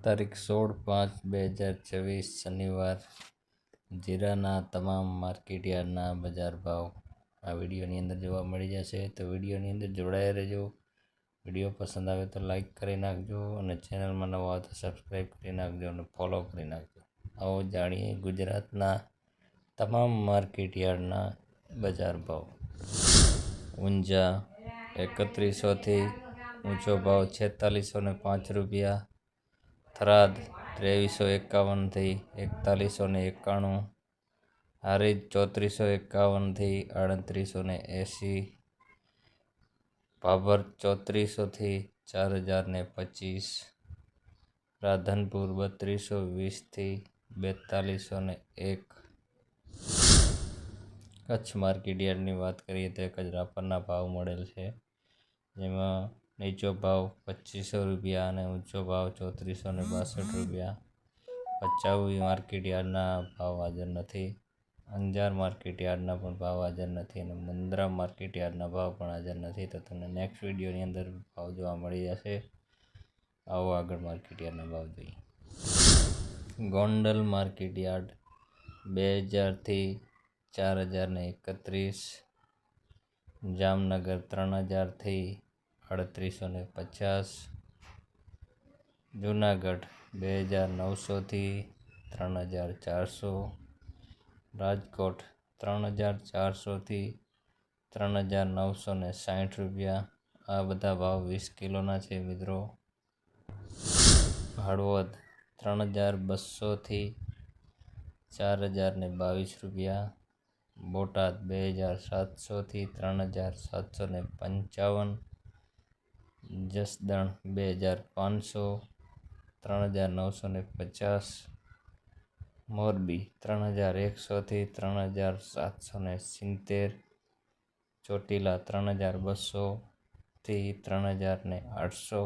તારીખ 16/5/2024 શનિવાર જીરાના તમામ માર્કેટયાર્ડના બજાર ભાવ આ વિડીયોની અંદર જોવા મળી જશે. તો વિડીયોની અંદર જોડાયા રહેજો. વિડીયો પસંદ આવે તો લાઈક કરી નાખજો અને ચેનલમાં નવા આવે તો સબસ્ક્રાઈબ કરી નાખજો અને ફોલો કરી નાખજો. આવો જાણીએ ગુજરાતના તમામ માર્કેટયાર્ડના બજાર ભાવ. ઊંઝા 3100થી ઊંચો ભાવ 4605 રૂપિયા. થરાદ 2351થી 4191. હારીજ 3451થી 3880. ભાભર 3400થી 4025. રાધનપુર 3220થી 4201. કચ્છ માર્કેટયાર્ડની વાત કરીએ તો એક જ રાપરના ભાવ મળેલ છે, જેમાં નીચો ભાવ 2500 રૂપિયા અને ઊંચો ભાવ 3462 રૂપિયા. ભચાઉ માર્કેટયાર્ડના ભાવ હાજર નથી. અંજાર માર્કેટયાર્ડના પણ ભાવ હાજર નથી અને મુન્દ્રા માર્કેટયાર્ડના ભાવ પણ હાજર નથી. તો તમને નેક્સ્ટ વિડીયોની અંદર ભાવ જોવા મળી જશે. આવો આગળ માર્કેટયાર્ડના ભાવ જોઈએ. ગોંડલ માર્કેટયાર્ડ 2000થી 4031. જામનગર 3000થી 3850. જૂનાગઢ 2900થી 3400. રાજકોટ 3400થી 3960 રૂપિયા. આ બધા ભાવ 20 કિલોના છે મિત્રો. હળવદ 3200થી 4022 રૂપિયા. બોટાદ 2700થી 3755. જસદણ 2500 3950. મોરબી 3100થી 3770. ચોટીલા 3200થી 3800.